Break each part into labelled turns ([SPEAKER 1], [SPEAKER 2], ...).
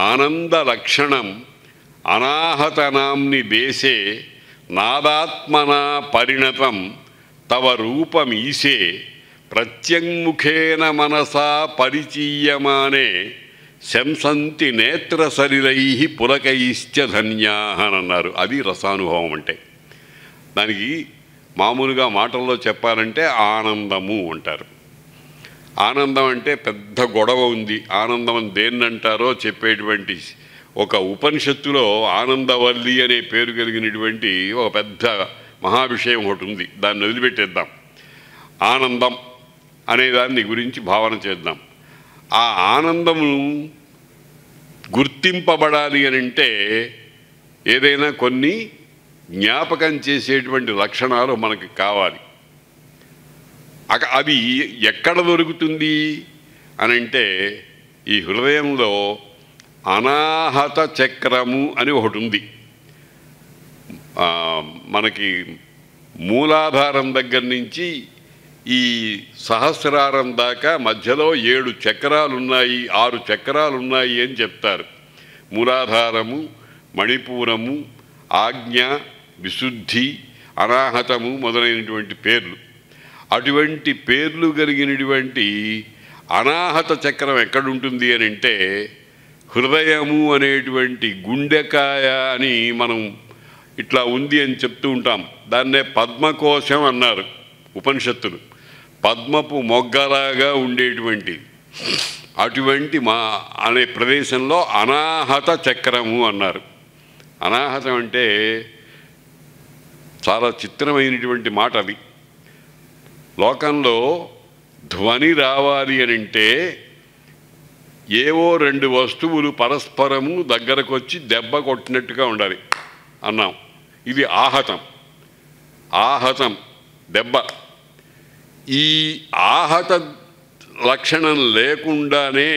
[SPEAKER 1] ఆనందలక్షణం అనాహతనాంని దేశే నాదాత్మనా పరిణతం తవ రూపమీశే ప్రత్యంముఖేన మనసా పరిచీయమానే శంసంతి నేత్రసలిలై పులకైశ్చ ధన్యాః అని అన్నారు. అది రసానుభవం అంటే. దానికి మామూలుగా మాటల్లో చెప్పాలంటే ఆనందము అంటారు. ఆనందం అంటే పెద్ద గొడవ ఉంది. ఆనందం దేన్నంటారో చెప్పేటువంటి ఒక ఉపనిషత్తులో ఆనందవల్లి అనే పేరు కలిగినటువంటి ఒక పెద్ద మహావిషయం ఒకటి ఉంది. దాన్ని వదిలిపెట్టేద్దాం. ఆనందం అనే దాన్ని గురించి భావన చేద్దాం. ఆ ఆనందము గుర్తింపబడాలి అని అంటే ఏదైనా కొన్ని జ్ఞాపకం చేసేటువంటి లక్షణాలు మనకి కావాలి. అది ఎక్కడ దొరుకుతుంది అనంటే ఈ హృదయంలో అనాహత చక్రము అని ఒకటి ఉంది. మనకి మూలాధారం దగ్గర నుంచి ఈ సహస్రారం దాకా మధ్యలో 7 చక్రాలు ఉన్నాయి, 6 చక్రాలు ఉన్నాయి అని చెప్తారు. మూలాధారము, మణిపూరము, ఆజ్ఞ, విశుద్ధి, అనాహతము మొదలైనటువంటి పేర్లు. అటువంటి పేర్లు కలిగినటువంటి అనాహత చక్రం ఎక్కడుంటుంది అని అంటే హృదయము అనేటువంటి గుండెకాయ అని మనం ఇట్లా ఉంది అని చెప్తూ ఉంటాం. దాన్నే పద్మకోశం అన్నారు ఉపనిషత్తులు. పద్మపు మొగ్గలాగా ఉండేటువంటి అటువంటి అనే ప్రదేశంలో అనాహత చక్రము అన్నారు. అనాహతం అంటే చాలా చిత్రమైనటువంటి మాట. అది లోకంలో ధ్వని రావాలి అని అంటే ఏవో 2 వస్తువులు పరస్పరము దగ్గరకు వచ్చి దెబ్బ కొట్టినట్టుగా ఉండాలి అన్నాం. ఇది ఆహతం. ఆహతం దెబ్బ. ఈ ఆహత లక్షణం లేకుండానే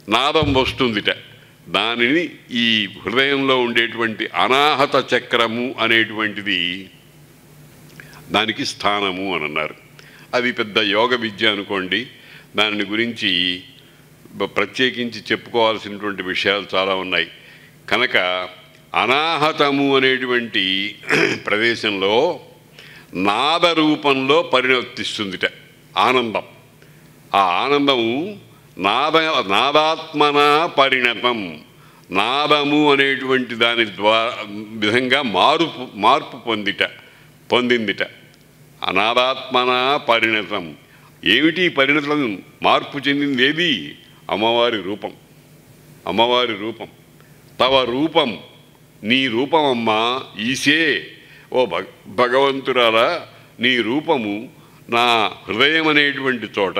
[SPEAKER 1] నాదం వస్తుందిట. దానిని ఈ హృదయంలో ఉండేటువంటి అనాహత చక్రము అనేటువంటిది దానికి స్థానము అని అన్నారు. అది పెద్ద యోగ విద్య అనుకోండి. దాని గురించి ప్రత్యేకించి చెప్పుకోవాల్సినటువంటి విషయాలు చాలా ఉన్నాయి. కనుక అనాహతము అనేటువంటి ప్రదేశంలో నాద రూపంలో పరివర్తిస్తుందిట ఆనందం. ఆ ఆనందము నాదాత్మన పరిణతం. నాదము అనేటువంటి దాని విధంగా మార్పు పొందిందిట. అనాదాత్మన పరిణతం. ఏమిటి పరిణతం? మార్పు చెందింది ఏది? అమ్మవారి రూపం. అమ్మవారి రూపం. తవ రూపం, నీ రూపమమ్మా ఈశే. ఓ భగవంతురాలా, నీ రూపము నా హృదయం అనేటువంటి చోట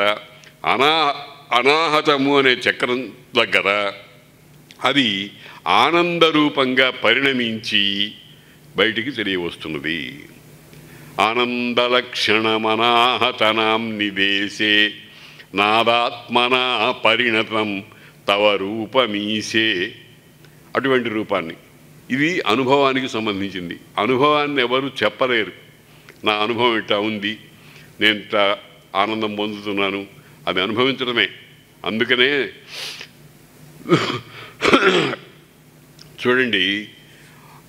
[SPEAKER 1] అనాహతము అనే చక్రం దగ్గర అది ఆనందరూపంగా పరిణమించి బయటికి తెలియవస్తున్నది. ఆనందలక్షణమనాహతనాం నివేశే నాదాత్మనా పరిణతం తవ రూపమీశే. అటువంటి రూపాన్ని, ఇది అనుభవానికి సంబంధించింది. అనుభవాన్ని ఎవరు చెప్పలేరు. నా అనుభవం ఇట్లా ఉంది, నేను ఇట్లా ఆనందం పొందుతున్నాను, అది అనుభవించడమే. అందుకనే చూడండి,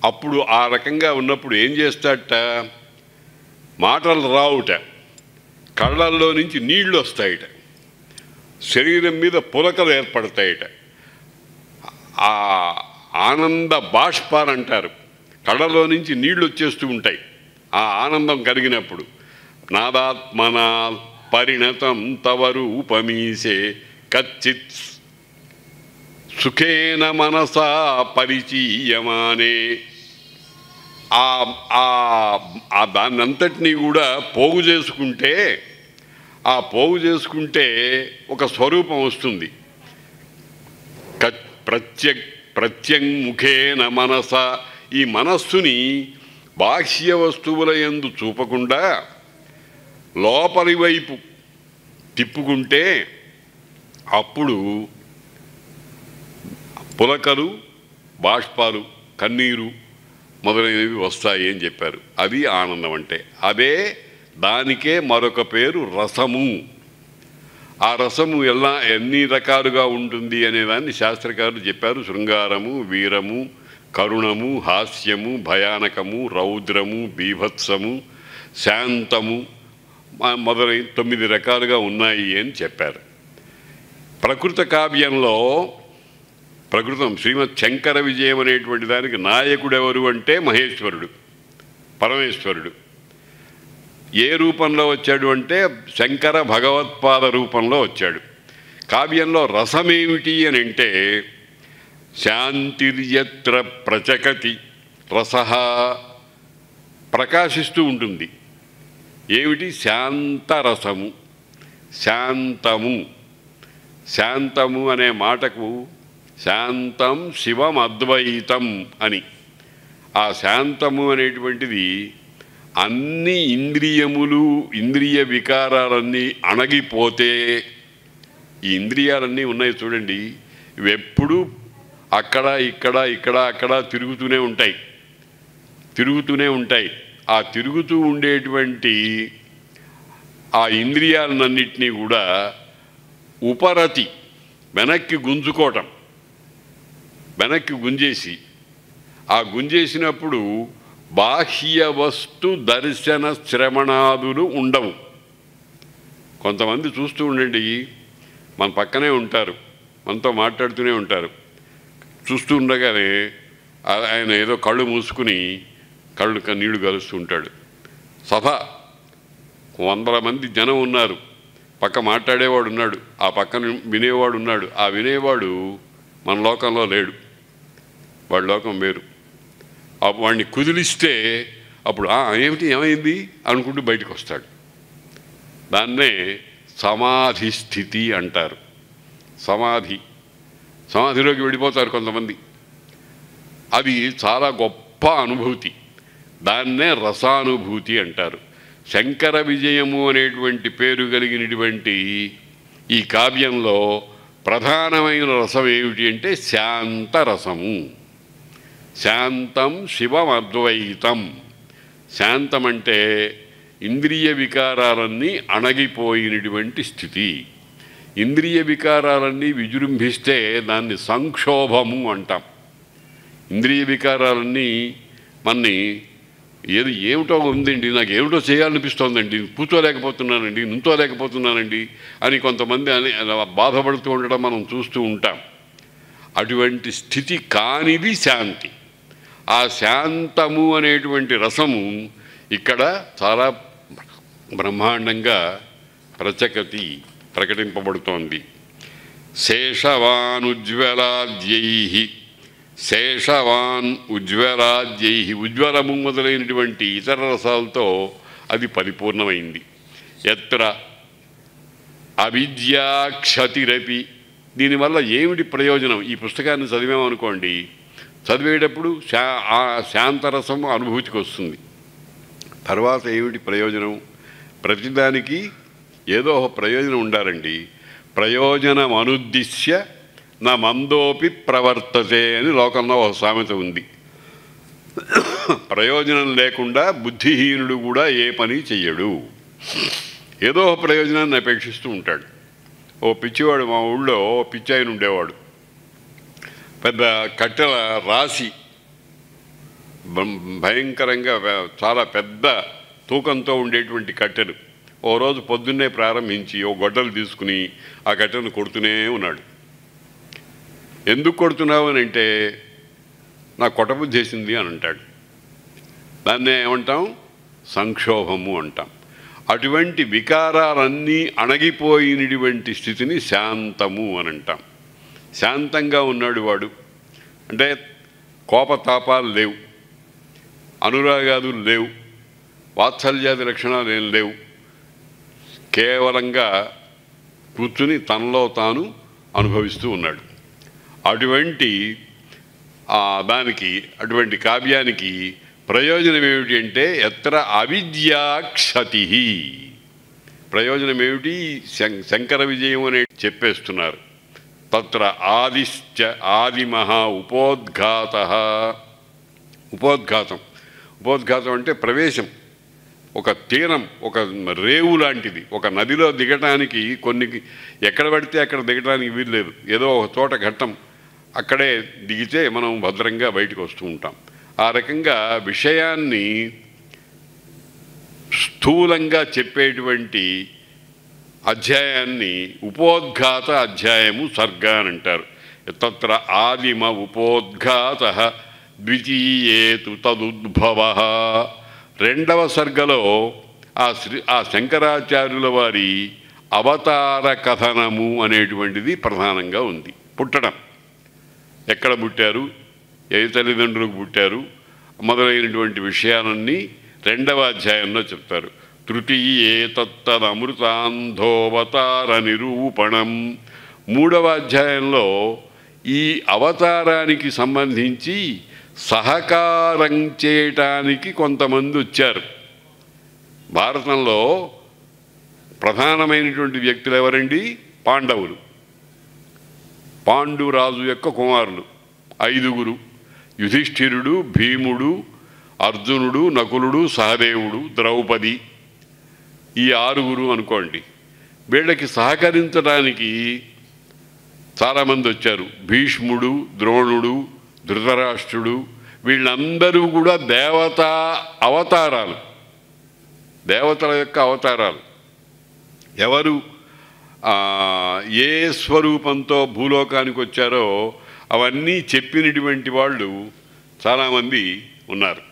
[SPEAKER 1] అప్పుడు ఆ రకంగా ఉన్నప్పుడు ఏం చేస్తాడట? మాటలు రావుట, కళ్ళల్లో నుంచి నీళ్లు వస్తాయిట, శరీరం మీద పులకలు ఏర్పడతాయిట. ఆ ఆనంద బాష్పాలు అంటారు. కళ్ళలో నుంచి నీళ్లు వచ్చేస్తూ ఉంటాయి ఆ ఆనందం కలిగినప్పుడు. నాదాత్మనా పరిణతం తవ రూపమీశే కచ్చిత్ సుఖేన మనసా పరిచీయమానే. దాన్నంతటినీ కూడా పోగు చేసుకుంటే ఒక స్వరూపం వస్తుంది. ప్రత్యంముఖేన మనస. ఈ మనస్సుని బాహ్య వస్తువుల యందు చూపకుండా లోపలి వైపు తిప్పుకుంటే అప్పుడు పులకలు, బాష్పాలు, కన్నీరు మొదలైనవి వస్తాయి అని చెప్పారు. అది ఆనందం అంటే. దానికే మరొక పేరు రసము. ఆ రసము ఎన్ని రకాలుగా ఉంటుంది అనేదాన్ని శాస్త్రకారులు చెప్పారు. శృంగారము, వీరము, కరుణము, హాస్యము, భయానకము, రౌద్రము, బీభత్సము, శాంతము మొదలై 9 రకాలుగా ఉన్నాయి అని చెప్పారు. ప్రకృత కావ్యంలో ప్రకృతం శ్రీమద్ శంకర విజయం అనేటువంటి దానికి నాయకుడెవరు అంటే మహేశ్వరుడు, పరమేశ్వరుడు. ఏ రూపంలో వచ్చాడు అంటే శంకర భగవత్పాద రూపంలో వచ్చాడు. కావ్యంలో రసమేమిటి అని అంటే శాంతిర్యత్ర ప్రచకతి రసః, ప్రకాశిస్తూ ఉంటుంది. ఏమిటి? శాంతరసము, శాంతము. శాంతము అనే మాటకు శాంతం శివం అద్వైతం అని. ఆ శాంతము అనేటువంటిది అన్ని ఇంద్రియములు, ఇంద్రియ వికారాలన్నీ అణగిపోతే, ఈ ఇంద్రియాలన్నీ ఉన్నాయి చూడండి, ఇవెప్పుడు అక్కడ ఇక్కడ ఇక్కడ అక్కడ తిరుగుతూనే ఉంటాయి. ఆ తిరుగుతూ ఉండేటువంటి ఆ ఇంద్రియాలన్నింటినీ కూడా ఉపరతి, వెనక్కి గుంజుకోవటం, వెనక్కి గుంజేసి, ఆ గుంజేసినప్పుడు బాహ్య వస్తు దర్శన శ్రవణాదులు ఉండవు. కొంతమంది చూస్తూ ఉండండి, మన పక్కనే ఉంటారు, మనతో మాట్లాడుతూనే ఉంటారు. చూస్తూ ఉండగానే ఆయన ఏదో కళ్ళు మూసుకుని కళ్ళు నీళ్లు కలుస్తూ ఉంటాడు. సభ 100 మంది జనం ఉన్నారు, పక్క మాట్లాడేవాడు ఉన్నాడు, ఆ పక్కన వినేవాడు ఉన్నాడు. ఆ వినేవాడు మన లోకంలో లేడు, వాడి లోకం వేరు. వాడిని కుదిలిస్తే అప్పుడు ఏమైంది అనుకుంటూ బయటకు వస్తాడు. దాన్నే సమాధి స్థితి అంటారు. సమాధిలోకి వెళ్ళిపోతారు కొంతమంది. అది చాలా గొప్ప అనుభూతి, దాన్నే రసానుభూతి అంటారు. శంకర విజయము అనేటువంటి పేరు కలిగినటువంటి ఈ కావ్యంలో ప్రధానమైన రసం ఏమిటి అంటే శాంతరసము. శాంతం శివం అద్వైతం. శాంతం అంటే ఇంద్రియ వికారాలన్నీ అణగిపోయినటువంటి స్థితి. ఇంద్రియ వికారాలన్నీ విజృంభిస్తే దాన్ని సంక్షోభము అంటాం. ఇంద్రియ వికారాలన్నీ మన్ని ఏమిటో ఉందండి, నాకు ఏమిటో చేయాలనిపిస్తోందండి, కూర్చోలేకపోతున్నానండి, నుంచోలేకపోతున్నానండి అని కొంతమంది బాధపడుతూ ఉండడం మనం చూస్తూ ఉంటాం. అటువంటి స్థితి కానిది శాంతి. ఆ శాంతము అనేటువంటి రసము ఇక్కడ చాలా బ్రహ్మాండంగా ప్రకటింపబడుతోంది. శేషవాన్ ఉజ్వలాద్యై, ఉజ్వలము మొదలైనటువంటి ఇతర రసాలతో అది పరిపూర్ణమైంది. ఎత్ర అవిద్యాక్షతిరపి. దీనివల్ల ఏమిటి ప్రయోజనం? ఈ పుస్తకాన్ని చదివామనుకోండి, చదివేటప్పుడు ఆ శాంతరసము అనుభూతికి వస్తుంది. తర్వాత ఏమిటి ప్రయోజనం? ప్రతిదానికి ఏదో ఒక ప్రయోజనం ఉండాలండి. ప్రయోజనం అనుద్దిశ్య నా మందోపి ప్రవర్తతే అని లోకంలో ఒక సామెత ఉంది. ప్రయోజనం లేకుండా బుద్ధిహీనుడు కూడా ఏ పని చెయ్యడు, ఏదో ఒక ప్రయోజనాన్ని అపేక్షిస్తూ ఉంటాడు. ఓ పిచ్చివాడు, మా ఊళ్ళో పిచ్చాయన ఉండేవాడు. పెద్ద కట్టెల రాసి, భయంకరంగా చాలా పెద్ద తూకంతో ఉండేటువంటి కట్టెలు ఓ రోజు పొద్దున్నే ప్రారంభించి ఓ గొడ్డలు తీసుకుని ఆ కట్టెను కొడుతూనే ఉన్నాడు. ఎందుకు కొడుతున్నావు అని అంటే, నాకు కొట్టబుద్ధి చేసింది అని అంటాడు. దాన్నే ఏమంటాం? సంక్షోభము అంటాం. అటువంటి వికారాలన్నీ అణగిపోయినటువంటి స్థితిని శాంతము అని అంటాం. శాంతంగా ఉన్నాడు వాడు అంటే కోపతాపాలు లేవు, అనురాగాదులు లేవు, వాత్సల్యాది లక్షణాలు ఏం లేవు. కేవలంగా కూర్చుని తనలో తాను అనుభవిస్తూ ఉన్నాడు. అటువంటి అటువంటి కావ్యానికి ప్రయోజనం ఏమిటి అంటే ఎత్ర అవిద్యాక్షతి. ప్రయోజనం ఏమిటి? శంకర విజయం అనే చెప్పేస్తున్నారు. తత్ర ఆదిమహా ఉపోద్ఘాతం అంటే ప్రవేశం. ఒక తీరం, ఒక రేవు లాంటిది. ఒక నదిలో దిగటానికి కొన్ని ఎక్కడ పడితే అక్కడ దిగటానికి వీల్లేదు. ఏదో ఒక చోట ఘట్టం, అక్కడే దిగితే మనం భద్రంగా బయటకు వస్తూ ఉంటాం. ఆ రకంగా విషయాన్ని స్థూలంగా చెప్పేటువంటి అధ్యాయాన్ని ఉపోద్ఘాత అధ్యాయము సర్గ అని అంటారు. తత్ర ఆదిమ ఉపోద్ఘాత ద్వితీయేతు తదుద్భవ. రెండవ సర్గలో ఆ శంకరాచార్యుల వారి అవతార కథనము అనేటువంటిది ప్రధానంగా ఉంది. పుట్టడం, ఎక్కడ పుట్టారు, ఏ తల్లిదండ్రులకు పుట్టారు మొదలైనటువంటి విషయాలన్నీ రెండవ అధ్యాయంలో చెప్తారు. తృతీయే తత్తదమృతాంధోవతార నిరూపణం. మూడవ అధ్యాయంలో ఈ అవతారానికి సంబంధించి సహకారం చేయటానికి కొంతమంది వచ్చారు. భారతంలో ప్రధానమైనటువంటి వ్యక్తులు ఎవరండి? పాండవులు. పాండురాజు యొక్క కుమారులు 5. యుధిష్ఠిరుడు, భీముడు, అర్జునుడు, నకులుడు, సహదేవుడు, ద్రౌపది. ఈ 6 అనుకోండి. వీళ్ళకి సహకరించడానికి చాలామంది వచ్చారు. భీష్ముడు, ద్రోణుడు, ధృతరాష్ట్రుడు, వీళ్ళందరూ కూడా దేవతా అవతారాలు, దేవతల యొక్క అవతారాలు. ఎవరు ఏ స్వరూపంతో భూలోకానికి వచ్చారో అవన్నీ చెప్పినటువంటి వాళ్ళు చాలామంది ఉన్నారు.